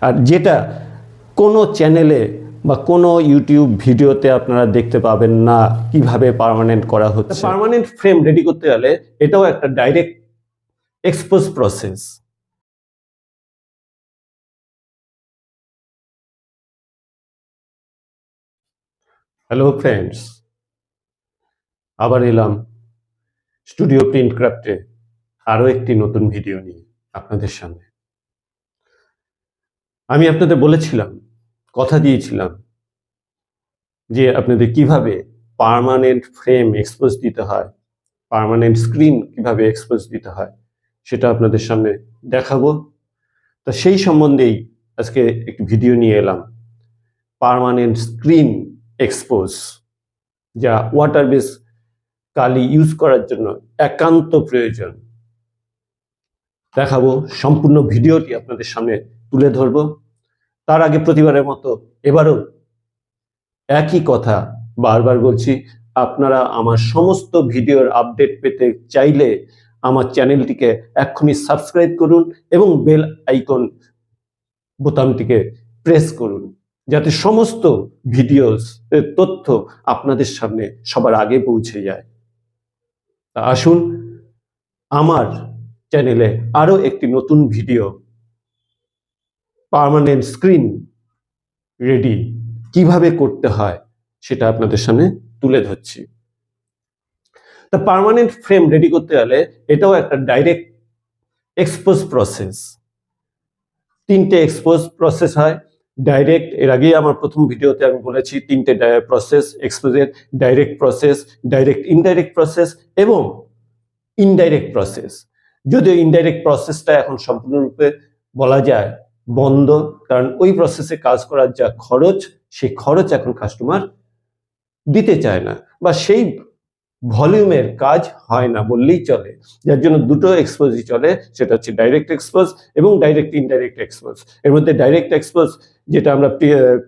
আর যেটা কোনো চ্যানেলে বা কোনো ইউটিউব ভিডিওতে আপনারা দেখতে পাবেন না কিভাবে পার্মানেন্ট করা হচ্ছে। পার্মানেন্ট ফ্রেম রেডি করতে গেলে এটাও একটা direct expose process. Hello friends, আবার এলাম স্টুডিও প্রিন্ট ক্রাফটে আরও একটি নতুন ভিডিও নিয়ে আপনাদের সামনে। আমি আপনাদের বলেছিলাম, কথা দিয়েছিলাম যে আপনাদের কিভাবে পার্মানেন্ট ফ্রেম এক্সপোজ দিতে হয়, পার্মানেন্ট স্ক্রিন কিভাবে এক্সপোজ দিতে হয় সেটা আপনাদের সামনে দেখাবো। তো সেই সম্বন্ধেই আজকে একটি ভিডিও নিয়ে এলাম, পার্মানেন্ট স্ক্রিন এক্সপোজ, যা ওয়াটার বেস কালি ইউজ করার জন্য একান্ত প্রয়োজন। দেখাবো, সম্পূর্ণ ভিডিওটি আপনাদের সামনে তুলে ধরবো। তার আগে প্রতিবারের মতো এবারও একই কথা বারবার বলছি, আপনারা আমার সমস্ত ভিডিওর আপডেট পেতে চাইলে আমার চ্যানেলটিকে এক্ষুনি সাবস্ক্রাইব করুন এবং বেল আইকন বোতামটিকে প্রেস করুন, যাতে সমস্ত ভিডিওস তথ্য আপনাদের সামনে সবার আগে পৌঁছে যায়। তা আসুন, আমার চ্যানেলে আরো একটি নতুন ভিডিও, পার্মানেন্ট স্ক্রিন রেডি কিভাবে করতে হয় সেটা আপনাদের সামনে তুলে ধরছি। তা পার্মানেন্ট ফ্রেম রেডি করতে গেলে এটাও একটা ডাইরেক্ট এক্সপোজ প্রসেস। তিনটে এক্সপোজ প্রসেস হয়। ডাইরেক্ট, এর আগেই আমার প্রথম ভিডিওতে আমি বলেছি তিনটে প্রসেস এক্সপোজের: direct process, direct indirect process এবং ইনডাইরেক্ট প্রসেস। যদিও ইনডাইরেক্ট প্রসেসটা এখন সম্পূর্ণরূপে বলা যায় বন্ধ, কারণ ওই প্রসেসে কাজ করার যা খরচ, সেই খরচ এখন কাস্টমার দিতে চায় না, বা সেই ভলিউমের কাজ হয় না বললেই চলে। যার জন্য দুটো এক্সপোজই চলে, সেটা হচ্ছে ডাইরেক্ট এক্সপোজ এবং ডাইরেক্ট ইনডাইরেক্ট এক্সপোজ। এর মধ্যে ডাইরেক্ট এক্সপোজ যেটা আমরা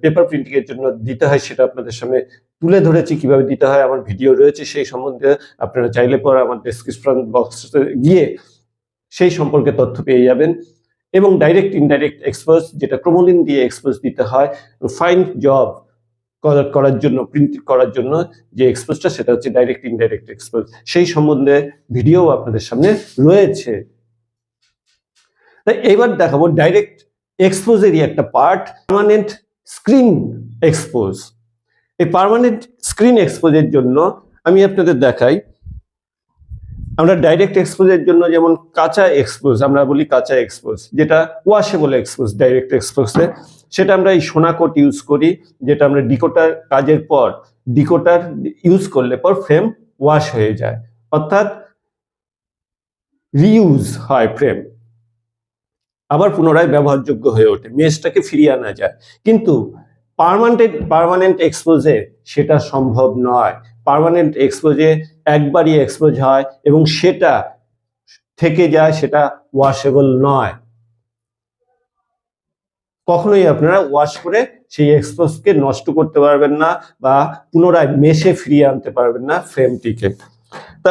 পেপার প্রিন্টিং এর জন্য দিতে হয়, সেটা আপনাদের সামনে তুলে ধরেছি কিভাবে দিতে হয়, আমার ভিডিও রয়েছে সেই সম্বন্ধে। আপনারা চাইলে পরে আমার ডেসক্রিপশন বক্সে গিয়ে সেই সম্পর্কে তথ্য পেয়ে যাবেন। এবং ডাইরেক্ট ইনডাইরেক্ট এক্সপোজ, যেটা ক্রোমোলিন দিয়ে এক্সপোজ দিতে হয় ফাইন জব করার জন্য, প্রিন্ট করার জন্য যে এক্সপোজটা, সেটা হচ্ছে ডাইরেক্ট ইনডাইরেক্ট এক্সপোজ। সেই সম্বন্ধে ভিডিও আপনাদের সামনে রয়েছে। তাই এবার দেখাবো ডাইরেক্ট এক্সপোজেরই একটা পার্ট, পার্মানেন্ট স্ক্রিন এক্সপোজ। এই পার্মানেন্ট স্ক্রিন এক্সপোজের জন্য আমি আপনাদের দেখাই। আমরা ডাইরেক্ট এক্সপোজের জন্য যেমন কাঁচা এক্সপোজ, আমরা বলি কাঁচা এক্সপোজ, যেটা ওয়াশেবল এক্সপোজ ডাইরেক্ট এক্সপোজে, সেটা আমরা এই সোনা কোট ইউজ করি, যেটা আমরা ডিকোটার কাজের পর ডিকোটার ইউজ করলে পর ফ্রেম ওয়াশ হয়ে যায়, অর্থাৎ রিইউজ হয় ফ্রেম, আবার পুনরায় ব্যবহারযোগ্য হয়ে ওঠে, মেশটাকে ফিরিয়ে আনা যায়। কিন্তু পার্মানেন্ট এক্সপোজে সেটা সম্ভব নয়। পার্মানেন্ট এক্সপোজে একবারই এক্সপোজ হয় এবং সেটা থেকে যায়, সেটা ওয়াশেবল নয়। কখনোই আপনারা ওয়াশ করে সেই এক্সপোজকে নষ্ট করতে পারবেন না বা পুনরায় মেশে ফিরিয়ে আনতে পারবেন না ফ্রেমটিকে। তা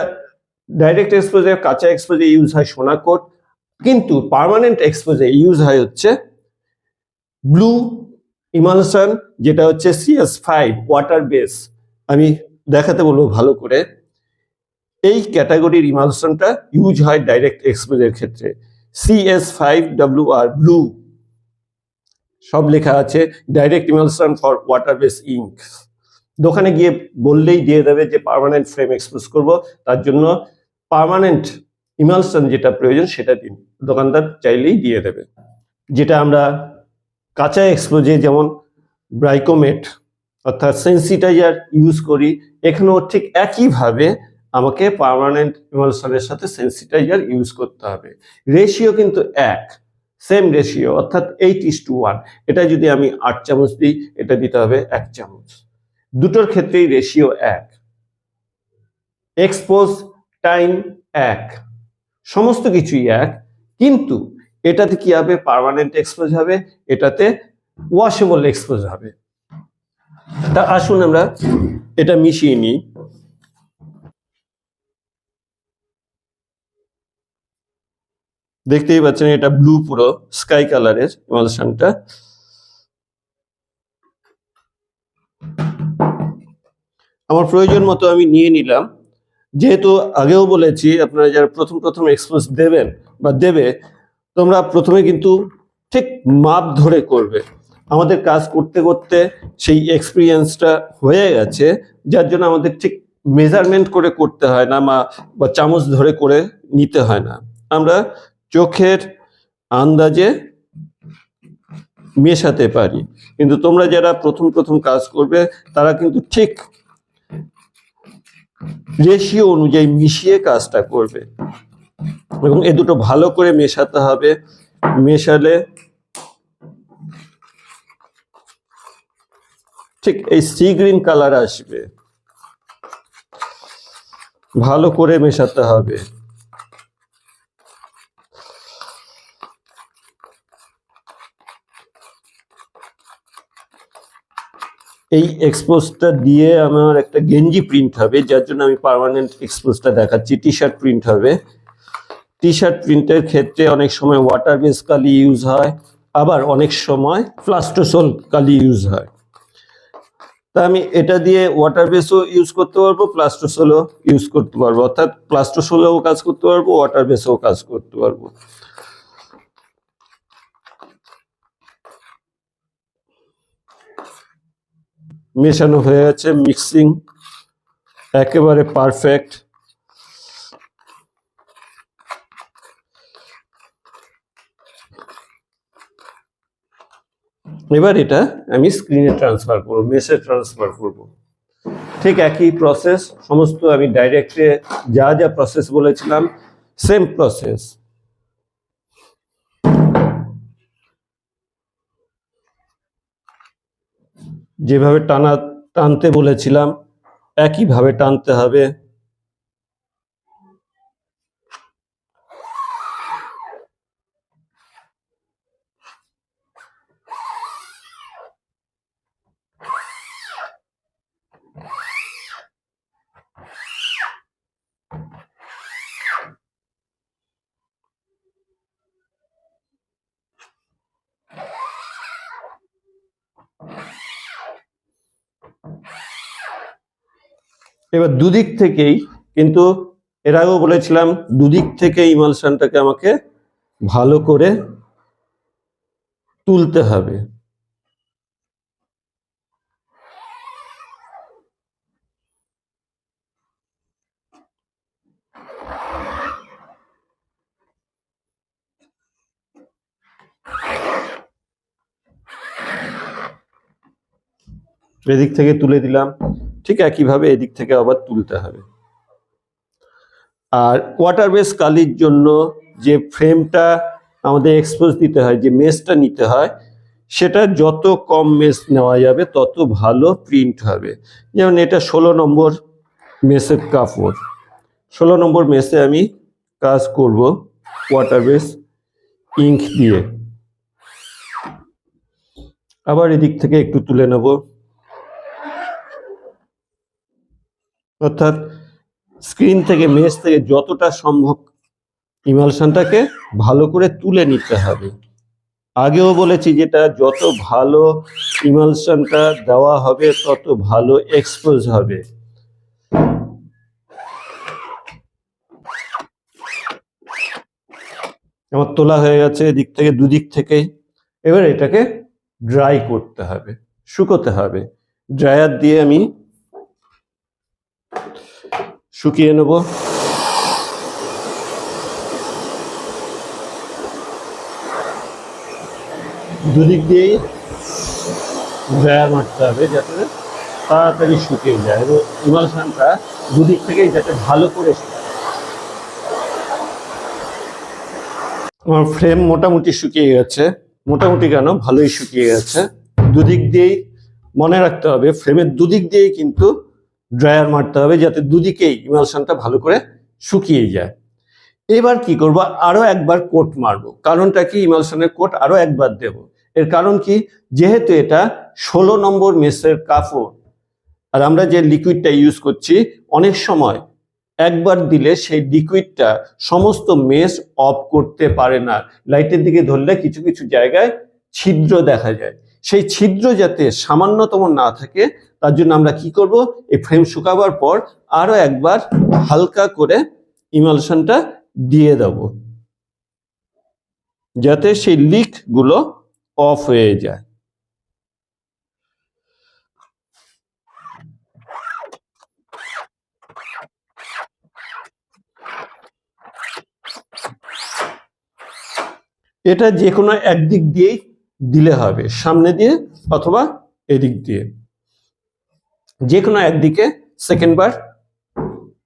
ডাইরেক্ট এক্সপোজে, কাঁচা এক্সপোজে ইউজ হয় সোনা কোট, কিন্তু পার্মানেন্ট এক্সপোজে ইউজ হয় হচ্ছে ব্লু ইমালশন, যেটা হচ্ছে CS5 ওয়াটার বেস। আমি দেখাতে বলবো ভালো করে। এই ক্যাটাগরির ইমালশনটা ইউজ হয় ডাইরেক্ট এক্সপোজের ক্ষেত্রে। CS5WR ব্লু, সব লেখা আছে, direct emulsion for water base ink. দোকানে গিয়ে বললেই দিয়ে দেবে যে পার্মানেন্ট ফ্রেম এক্সপোজ করব, তার জন্য পার্মানেন্ট ইমালশন যেটা প্রয়োজন সেটা দিন, দোকানদার চাইলেই দিয়ে দেবে। যেটা আমরা কাঁচা এক্সপোজে যেমন ব্রাইকোমেট অর্থাৎ সেন্সিটাইজার ইউজ করি, এখানেও ঠিক একইভাবে আমাকে পার্মানেন্ট ইমালশনের সাথে সেন্সিটাইজার ইউজ করতে হবে। রেশিও কিন্তু এক, সেম রেশিও, অর্থাৎ 8:1। এটা যদি আমি 8 চামচ দিই, এটা দিতে হবে 1 চামচ। দুটোর ক্ষেত্রেই রেশিও এক, এক্সপোজ টাইম এক, সমস্ত কিছুই এক। কিন্তু এটাতে কি হবে, পার্মানেন্ট এক্সপোজ হবে, এটাতে ওয়াশেবল এক্সপোজ হবে। তা আসুন আমরা এটা মিশিয়ে নিই। দেখতেই পাচ্ছেন এটা ব্লু, পুরো স্কাই কালারের ইমালশনটা। আমার প্রয়োজন মতো আমি নিয়ে নিলাম। যেহেতু আগেও বলেছি আপনারা যারা প্রথম এক্সপোজ দেবেন বা দেবে, তোমরা প্রথমে কিন্তু ঠিক মাপ ধরে করবে। আমাদের কাজ করতে করতে সেই এক্সপিরিয়েন্সটা হয়ে গেছে, যার জন্য আমাদের ঠিক মেজারমেন্ট করে করতে হয় না, বা চামচ ধরে করে নিতে হয় না। আমরা চোখের আন্দাজে মেশাতে পারি। কিন্তু তোমরা যারা প্রথম কাজ করবে তারা কিন্তু ঠিক রেশিও অনুযায়ী মিশিয়ে কাজটা করবে, এবং এ দুটো ভালো করে মেশাতে হবে। মেশালে ঠিক এই সি গ্রিন কালার আসবে। ভালো করে মেশাতে হবে। এই এক্সপোজটা দিয়ে আমার একটা গেঞ্জি প্রিন্ট হবে, যার জন্য আমি পার্মানেন্ট এক্সপোজটা দেখাচ্ছি। টি শার্ট প্রিন্ট হবে। টি শার্ট প্রিন্টের ক্ষেত্রে অনেক সময় ওয়াটার বেস কালি ইউজ হয়, আবার অনেক সময় প্লাস্টোসোল কালি ইউজ হয়। তা আমি এটা দিয়ে ওয়াটার বেসও ইউজ করতে পারবো, প্লাস্টোসোলও ইউজ করতে পারবো, অর্থাৎ প্লাস্টোসোলেও কাজ করতে পারবো, ওয়াটার বেসেও কাজ করতে পারবো। মেশানো হয়ে গেছে, মিক্সিং একেবারে পারফেক্ট। এবার এটা আমি স্ক্রিনে ট্রান্সফার করবো, মেসে ট্রান্সফার করব। ঠিক একই প্রসেস, সমস্ত আমি ডাইরেক্টে যা যা প্রসেস বলেছিলাম সেম প্রসেস। যেভাবে টানতে বলেছিলাম একইভাবে টানতে হবে। এবার দুদিক থেকেই, কিন্তু এর আগেও বলেছিলাম দুদিক থেকে ইমালশনটাকে আমাকে ভালো করে তুলতে হবে। এদিক থেকে তুলে দিলাম, ঠিক একইভাবে এদিক থেকে আবার তুলতে হবে। আর ওয়াটার বেস কালির জন্য যে ফ্রেমটা আমাদের এক্সপোজ দিতে হয়, যে মেসটা নিতে হয়, সেটা যত কম মেস নেওয়া যাবে তত ভালো প্রিন্ট হবে। যেমন এটা 16 নম্বর মেসের কাপড়। 16 নম্বর মেসে আমি কাজ করব ওয়াটার বেস ইঙ্ক দিয়ে। আবার এদিক থেকে একটু তুলে নেব, অর্থাৎ স্ক্রিন থেকে মেস থেকে যতটা সম্ভব ইমালশনটাকে ভালো করে তুলে নিতে হবে। আগেও বলেছি যেটা যত ভালো ইমালশনটা দেওয়া হবে তত ভালো এক্সপোজ হবে। আমার তোলা হয়ে গেছে এদিক থেকে, দুদিক থেকেই। এবার এটাকে ড্রাই করতে হবে, শুকোতে হবে। ড্রায়ার দিয়ে আমি শুকিয়ে নেব। দুদিক দিয়েই ড্রায়ার মারতে হবে যাতে তাড়াতাড়ি শুকিয়ে যায়, এবং ইমালশনটা দুদিক থেকেই যাতে ভালো করে আমার ফ্রেম মোটামুটি শুকিয়ে গেছে। মোটামুটি কেন, ভালোই শুকিয়ে গেছে। দুদিক দিয়েই মনে রাখতে হবে, ফ্রেমের দুদিক দিয়েই কিন্তু ড্রায়ার মারতে হবে যাতে দুদিকেই ইমালশনটা ভালো করে শুকিয়ে যায়। এবার কি করব, আরো একবার কোট মারবো। কারণটা কি, ইমালশনের কোট আরো একবার দেব। এর কারণ কি, যেহেতু এটা 16 নম্বর মেসের কাপড়, আর আমরা যে লিকুইডটা ইউজ করছি অনেক সময় একবার দিলে সেই লিকুইডটা সমস্ত মেশ অফ করতে পারে না। লাইটের দিকে ধরলে কিছু কিছু জায়গায় ছিদ্র দেখা যায়, সেই ছিদ্র যাতে সামান্যতম না থাকে তার জন্য আমরা কি করব, এই ফ্রেম শুকাবার পর আরো একবার হালকা করে ইমালশনটা দিয়ে দেব, যাতে সেই লিক গুলো অফ হয়ে যায়। এটা যে কোনো একদিক দিয়েই দিলে হবে, সামনে দিয়ে অথবা এদিক দিয়ে, যে কোনো একদিকে সেকেন্ড বার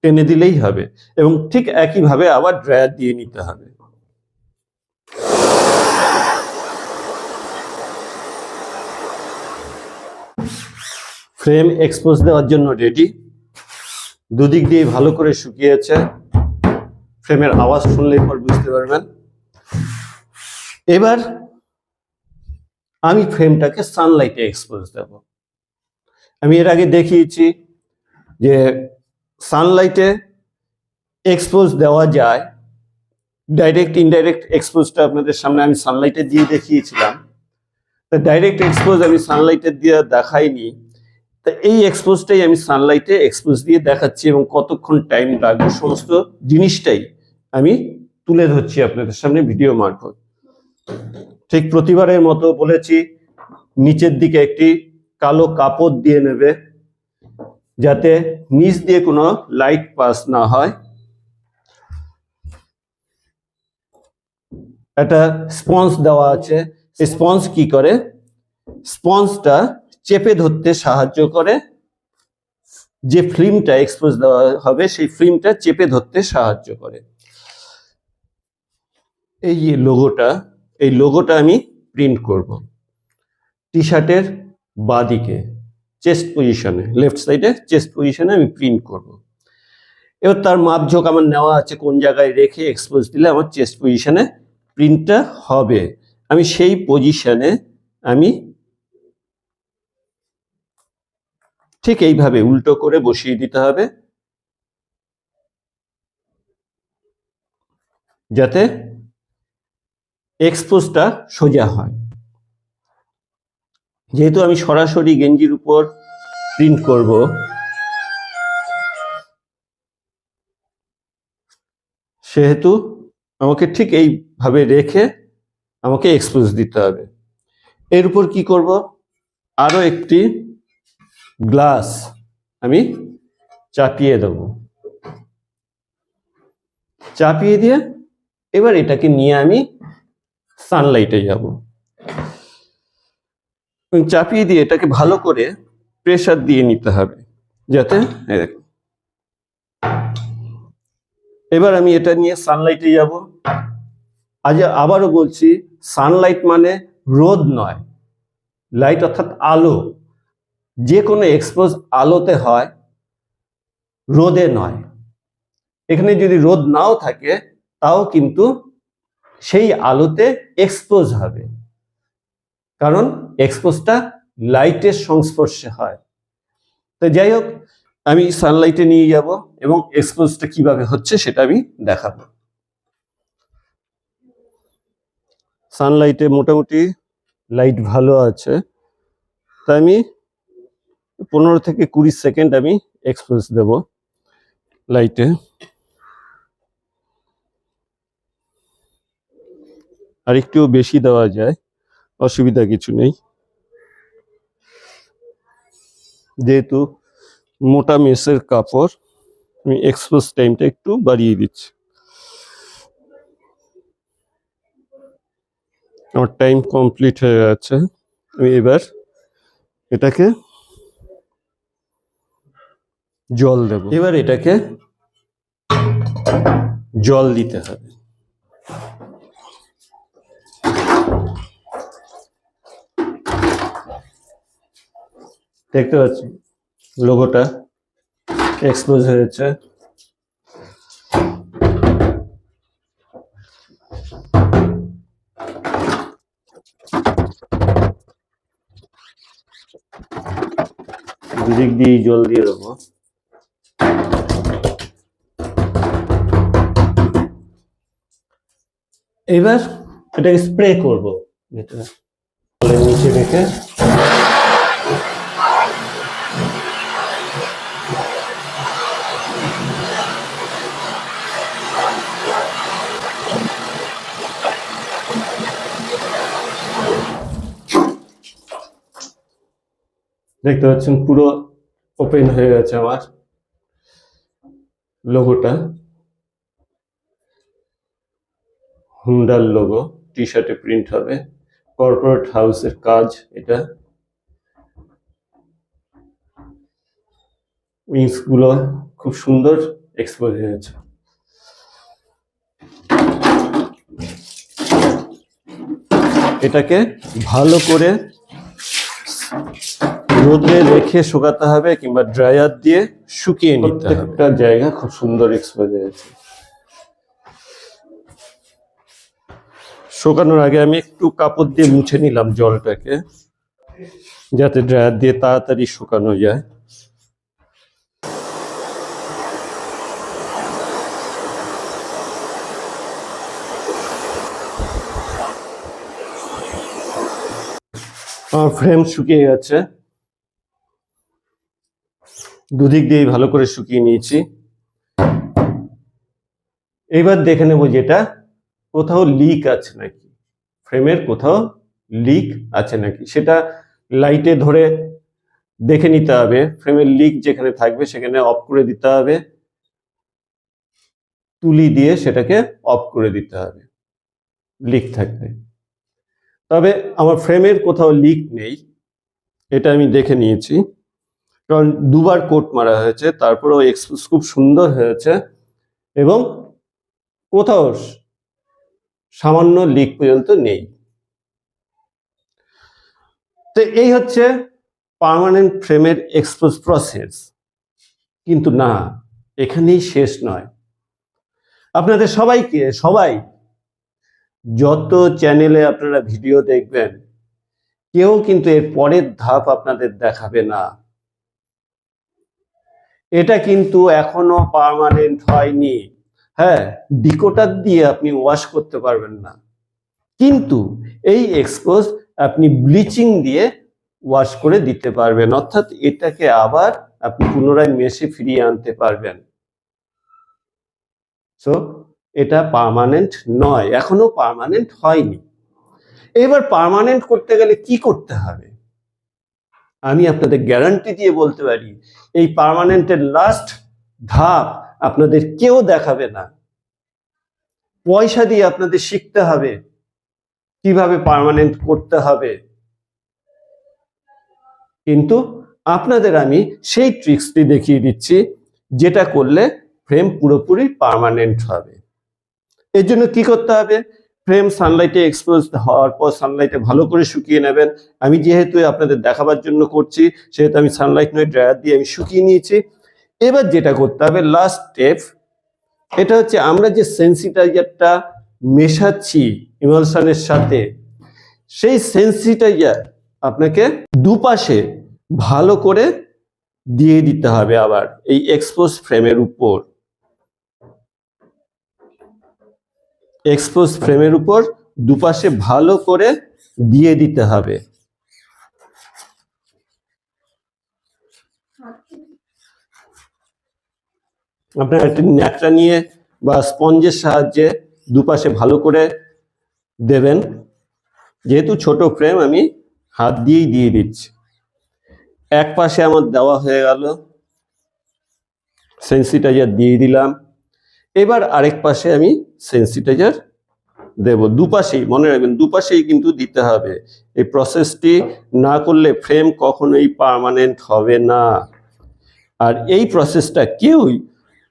টেনে দিলেই হবে এবং ঠিক একইভাবে আবার ড্রায়ার দিয়ে নিতে হবে। ফ্রেম এক্সপোজ দেওয়ার জন্য রেডি, দুদিক দিয়ে ভালো করে শুকিয়েছে, ফ্রেমের আওয়াজ শুনলেই পর বুঝতে পারবেন। এবার আমি ফ্রেমটাকে সানলাইটে এক্সপোজ দেব। আমি এর আগে দেখিয়েছি যে সানলাইটে এক্সপোজ দেওয়া যায়, ডাইরেক্ট ইনডাইরেক্ট এক্সপোজটা আপনাদের সামনে আমি সানলাইটে দিয়ে দেখিয়েছিলাম। তা ডাইরেক্ট এক্সপোজ আমি সানলাইটে দিয়ে দেখাইনি, তা এই এক্সপোজটাই আমি সানলাইটে এক্সপোজ দিয়ে দেখাচ্ছি এবং কতক্ষণ টাইম লাগবে সমস্ত জিনিসটাই আমি তুলে ধরছি আপনাদের সামনে ভিডিও মারফত। ঠিক প্রতিবারের মতো বলেছি, নিচের দিকে একটি কালো কাপড় দিয়ে নেবে যাতে নিচ দিয়ে কোনো লাইট পাস না হয়। একটা স্পঞ্জ দেওয়া আছে, স্পঞ্জ কি করে, স্পঞ্জটা চেপে ধরতে সাহায্য করে, যে ফিল্মটা এক্সপোজ দেওয়া হবে সেই ফিল্মটা চেপে ধরতে সাহায্য করে। এই যে লোগোটা, এই লোগোটা আমি প্রিন্ট করব টি শার্টের বাঁদিকে চেস্ট পজিশনে, লেফট সাইডে চেস্ট পজিশনে আমি প্রিন্ট করব। এবার তার মাপঝোঁক আমার নেওয়া আছে, কোন জায়গায় রেখে এক্সপোজ দিলে আমার চেস্ট পজিশনে প্রিন্টটা হবে, আমি সেই পজিশনে আমি ঠিক এইভাবে উল্টো করে বসিয়ে দিতে হবে যাতে এক্সপোজটা সোজা হয়। যেহেতু আমি সরাসরি গেঞ্জির উপর প্রিন্ট করব, সেহেতু আমাকে ঠিক এইভাবে রেখে আমাকে এক্সপোজ দিতে হবে। এর উপর কি করব, আরো একটি গ্লাস আমি চাপিয়ে দেব, চাপিয়ে দিয়ে এবার এটাকে নিয়ে আমি সানলাইটে যাব। চাপিয়ে দিয়ে এটাকে ভালো করে প্রেসার দিয়ে নিতে হবে যাতে, এবার আমি এটা নিয়ে সানলাইটে যাব। আজ আবারও বলছি, সানলাইট মানে রোদ নয়, লাইট অর্থাৎ আলো, যে কোনো এক্সপোজ আলোতে হয়, রোদে নয়। এখানে যদি রোদ নাও থাকে তাও কিন্তু সেই আলোতে এক্সপোজ হবে, কারণ এক্সপোজটা লাইটের সংস্পর্শে হয়। তো যাই হোক, আমি সানলাইটে নিয়ে যাব এবং এক্সপোজটা কিভাবে হচ্ছে সেটা আমি দেখাবো। সানলাইটে মোটামুটি লাইট ভালো আছে, তাই আমি 15 থেকে 20 সেকেন্ড আমি এক্সপোজ দেব লাইটে। আর একটু বেশি দেওয়া যায়, অসুবিধা কিছু নেই, যেহেতু মোটা মেসের কাপড় আমি এক্সপোজ টাইমটা একটু বাড়িয়ে দিচ্ছি। আমার টাইম কমপ্লিট হয়ে গেছে, আমি এবার এটাকে জল দেব। এবার এটাকে জল দিতে হবে। দেখতে পাচ্ছি লোগোটা এক্সপোজ হয়েছে। দুদিক দিয়ে জল দিয়ে দেবো। এবার এটাকে স্প্রে করব ভেতরে নিচে রেখে। দেখতে পাচ্ছেন পুরো ওপেন হয়ে গেছে আমার লোগোটা, হুন্ডার লোগো টি শার্টে প্রিন্ট হবে, কর্পোরেট হাউসের কাজ এটা। উইংস গুলো খুব সুন্দর এক্সপোজ হয়েছে। এটাকে ভালো করে রোদে রেখে শুকাতে হবে কিংবা ড্রায়ার দিয়ে শুকিয়ে নিতে হবে। প্রত্যেকটা জায়গা খুব সুন্দর এক্সপোজ হয়েছে। শুকানোর আগে আমি একটু কাপড় দিয়ে মুছে নিলাম জলটাকে, যাতে ড্রায়ার দিয়ে তাড়াতাড়ি শুকানো যায়। আমার ফ্রেম শুকিয়ে গেছে, দুদিক দিয়ে ভালো করে শুকিয়ে নিয়েছি। এবার দেখে নেব যেটা কোথাও লিক আছে নাকি, ফ্রেমের কোথাও লিক আছে নাকি সেটা লাইটে ধরে দেখে নিতে হবে। ফ্রেমের লিক যেখানে থাকবে সেখানে অফ করে দিতে হবে, তুলি দিয়ে সেটাকে অফ করে দিতে হবে লিক থাকলে। তবে আমার ফ্রেমের কোথাও লিক নেই, এটা আমি দেখে নিয়েছি, কারণ দুবার কোট মারা হয়েছে, তারপরেও এক্সপোজ খুব সুন্দর হয়েছে এবং কোথাও সামান্য লিক পর্যন্ত নেই। তো এই হচ্ছে পার্মানেন্ট ফ্রেমের এক্সপোজ প্রসেস। কিন্তু না, এখানেই শেষ নয়। আপনাদের সবাই যত চ্যানেলে আপনারা ভিডিও দেখবেন, কেউ কিন্তু এর পরের ধাপ আপনাদের দেখাবে না। এটা কিন্তু এখনো পার্মানেন্ট হয়নি। হ্যাঁ, ডিকোটার দিয়ে আপনি ওয়াশ করতে পারবেন না, কিন্তু এই এক্সপোজ আপনি ব্লিচিং দিয়ে ওয়াশ করে দিতে পারবেন, অর্থাৎ এটাকে আবার আপনি পুনরায় মেশে ফিরিয়ে আনতে পারবেন। সো এটা পার্মানেন্ট নয়, এখনো পার্মানেন্ট হয়নি। এবার পার্মানেন্ট করতে গেলে কি করতে হবে? আমি আপনাদের গ্যারান্টি দিয়ে বলতে পারি, এই পার্মানেন্টের লাস্ট ধাপ আপনাদের কেউ দেখাবে না। পয়সা দিয়ে আপনাদের শিখতে হবে কিভাবে পার্মানেন্ট করতে হবে, কিন্তু আপনাদের আমি সেই ট্রিক্সটি দেখিয়ে দিচ্ছি যেটা করলে ফ্রেম পুরোপুরি পার্মানেন্ট হবে। এর জন্য কি করতে হবে? ফ্রেম সানলাইটে এক্সপোজ হওয়ার পর সানলাইটে ভালো করে শুকিয়ে নেবেন। আমি যেহেতু আপনাদের দেখাবার জন্য করছি, সেহেতু আমি সানলাইট নয় ড্রায়ার দিয়ে আমি শুকিয়ে নিয়েছি। এবার যেটা করতে হবে, লাস্ট স্টেপ, এটা হচ্ছে আমরা যে সেন্সিটাইজারটা মেশাচ্ছি ইমালশনের সাথে, সেই সেন্সিটাইজার আপনাকে দুপাশে ভালো করে দিয়ে দিতে হবে আবার এই এক্সপোজ ফ্রেমের উপর। এক্সপোজ ফ্রেমের উপর দুপাশে ভালো করে দিয়ে দিতে হবে। আপনারা একটা ন্যাকড়া নিয়ে বা স্পঞ্জের সাহায্যে দুপাশে ভালো করে দেবেন। যেহেতু ছোট ফ্রেম, আমি হাত দিয়েই দিয়ে দিচ্ছি। এক পাশে আমার দেওয়া হয়ে গেল, সেন্সিটাইজার দিয়ে দিলাম। এবার আরেক পাশে আমি সেন্সিটাইজার দেব। দুপাশেই মনে রাখবেন, দুপাশেই কিন্তু দিতে হবে। এই প্রসেসটি না করলে ফ্রেম কখনোই পার্মানেন্ট হবে না। আর এই প্রসেসটা কেউই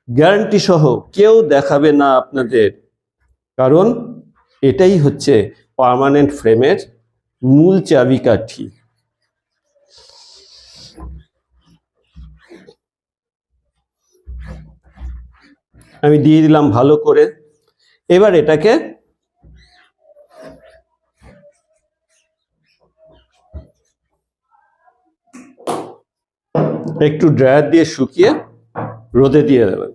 গ্যারান্টি সহ কেউ দেখাবে না আপনাদের, কারণ এটাই হচ্ছে পার্মানেন্ট ফ্রেমের মূল চাবিকাঠি। আমি দিয়ে দিলাম ভালো করে। এবার এটাকে একটু ড্রায়ার দিয়ে শুকিয়ে রোদে দিয়ে দেবেন।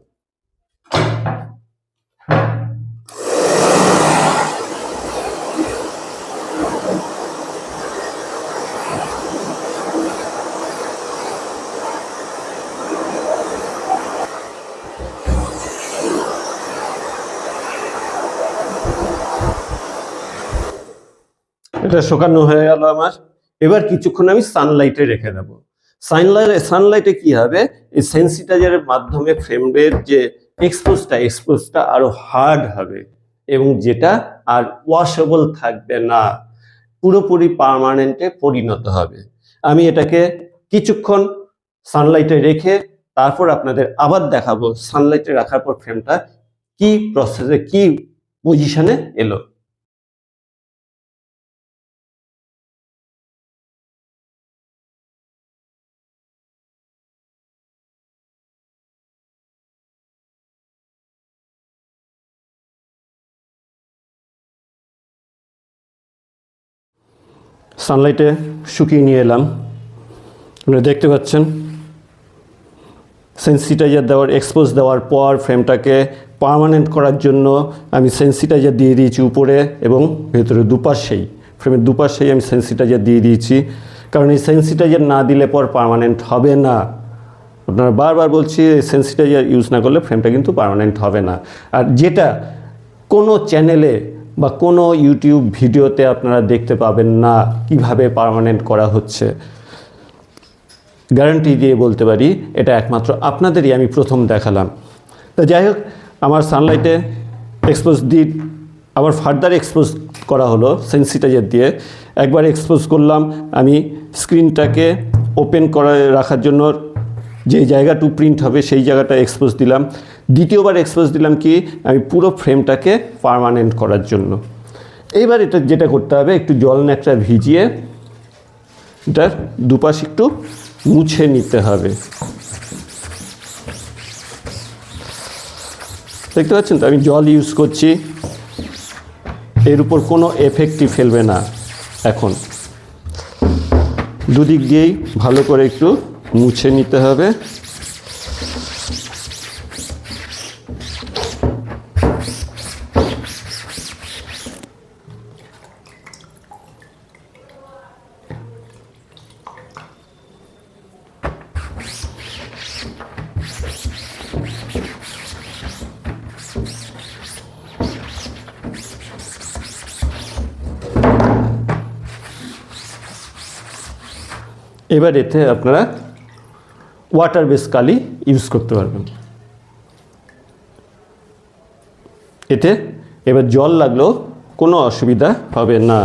এটা শুকানো হয়ে গেল আমার। এবার কিছুক্ষণ আমি সানলাইটে রেখে দেব। সানলাইটে কি হবে, এই সেন্সিটাইজারের মাধ্যমে ফ্রেমের যে এক্সপোজটা আরো হার্ড হবে এবং যেটা আর ওয়াশেবল থাকবে না, পুরোপুরি পার্মানেন্টে পরিণত হবে। আমি এটাকে কিছুক্ষণ সানলাইটে রেখে তারপর আপনাদের আবার দেখাবো সানলাইটে রাখার পর ফ্রেমটা কি প্রসেসে কি পজিশনে এলো। সানলাইটে শুকিয়ে নিয়ে এলাম। আপনারা দেখতে পাচ্ছেন সেন্সিটাইজার এক্সপোজ দেওয়ার পর ফ্রেমটাকে পার্মানেন্ট করার জন্য আমি সেন্সিটাইজার দিয়ে দিয়েছি উপরে এবং ভেতরে দুপাশেই, ফ্রেমের দুপাশেই আমি সেন্সিটাইজার দিয়ে দিয়েছি, কারণ এই সেন্সিটাইজার না দিলে পর পার্মানেন্ট হবে না। আপনারা বারবার বলছি সেন্সিটাইজার ইউজ না করলে ফ্রেমটা কিন্তু পার্মানেন্ট হবে না। আর যেটা কোনো চ্যানেলে বা কোনো ইউটিউব ভিডিওতে আপনারা দেখতে পাবেন না কিভাবে পার্মানেন্ট করা হচ্ছে, গ্যারান্টি দিয়ে বলতে পারি এটা একমাত্র আপনাদেরই আমি প্রথম দেখালাম। তো যাই হোক, আমার সানলাইটে এক্সপোজ দিয়ে আবার ফার্দার এক্সপোজ করা হলো সেন্সিটাইজার দিয়ে। একবার এক্সপোজ করলাম আমি স্ক্রিনটাকে ওপেন করে রাখার জন্য, যে জায়গাটু প্রিন্ট হবে সেই জায়গাটা এক্সপোজ দিলাম। দ্বিতীয়বার এক্সপোজ দিলাম কি, আমি পুরো ফ্রেমটাকে পার্মানেন্ট করার জন্য। এইবার এটা যেটা করতে হবে, একটু জল ন্যাকড়া ভিজিয়ে এটার দুপাশ একটু মুছে নিতে হবে। দেখতে পাচ্ছেন তো আমি জল ইউজ করছি, এর উপর কোনো এফেক্টই ফেলবে না। এখন দুদিক দিয়েই ভালো করে একটু মুছে নিতে হবে। এবার এতে আপনারা ওয়াটার বেস কালি ইউজ করতে পারবেন। এতে এবার জল লাগলেও কোনো অসুবিধা হবে না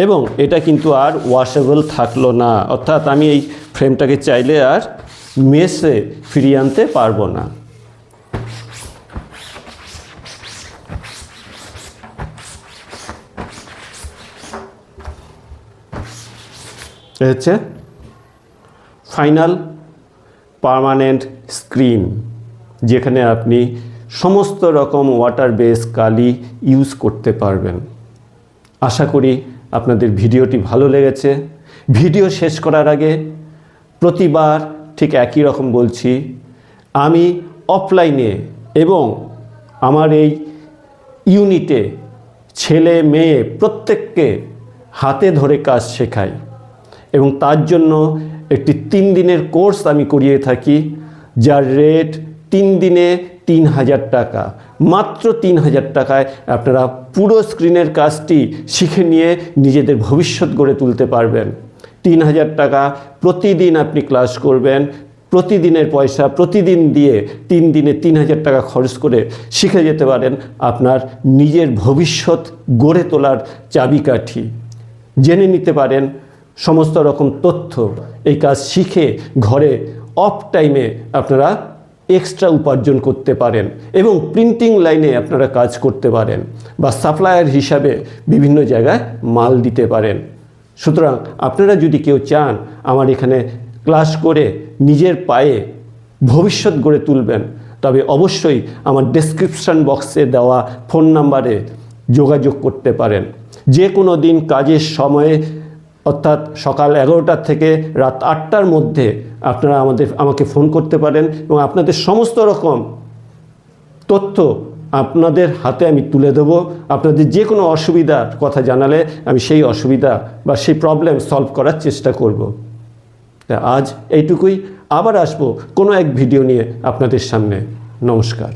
এবং এটা কিন্তু আর ওয়াশেবল থাকলো না, অর্থাৎ আমি এই ফ্রেমটাকে চাইলে আর মেসে ফিরিয়ে আনতে পারবো না। এ হচ্ছে ফাইনাল পার্মানেন্ট স্ক্রিন, যেখানে আপনি সমস্ত রকম ওয়াটার বেস কালি ইউজ করতে পারবেন। আশা করি আপনাদের ভিডিওটি ভালো লেগেছে। ভিডিও শেষ করার আগে প্রতিবার ঠিক একই রকম বলছি, আমি অফলাইনে এবং আমার এই ইউনিটে ছেলে মেয়ে প্রত্যেককে হাতে ধরে কাজ শেখাই এবং তার জন্য একটি 3 দিনের কোর্স আমি করিয়ে থাকি, যার রেট 3 দিনে 3000 টাকা। মাত্র 3000 টাকায় আপনারা পুরো স্ক্রিনের কাজটি শিখে নিয়ে নিজেদের ভবিষ্যৎ গড়ে তুলতে পারবেন। 3000 টাকা প্রতিদিন আপনি ক্লাস করবেন, প্রতিদিনের পয়সা প্রতিদিন দিয়ে 3 দিনে 3000 টাকা খরচ করে শিখে যেতে পারেন আপনার নিজের ভবিষ্যৎ গড়ে তোলার চাবিকাঠি। জেনে নিতে পারেন সমস্ত রকম তথ্য। এই কাজ শিখে ঘরে অফ টাইমে আপনারা এক্সট্রা উপার্জন করতে পারেন এবং প্রিন্টিং লাইনে আপনারা কাজ করতে পারেন বা সাপ্লায়ার হিসাবে বিভিন্ন জায়গায় মাল দিতে পারেন। সুতরাং আপনারা যদি কেউ চান আমার এখানে ক্লাস করে নিজের পায়ে ভবিষ্যৎ গড়ে তুলবেন, তবে অবশ্যই আমার ডেসক্রিপশন বক্সে দেওয়া ফোন নাম্বারে যোগাযোগ করতে পারেন। যে কোনো দিন কাজের সময়ে, অর্থাৎ সকাল 11টা থেকে রাত 8টার মধ্যে আপনারা আমাকে ফোন করতে পারেন এবং আপনাদের সমস্ত রকম তথ্য আপনাদের হাতে আমি তুলে দেব। আপনাদের যে কোনো অসুবিধার কথা জানালে আমি সেই অসুবিধা বা সেই প্রবলেম সলভ করার চেষ্টা করব। আজ এইটুকুই, আবার আসবো কোনো এক ভিডিও নিয়ে আপনাদের সামনে। নমস্কার।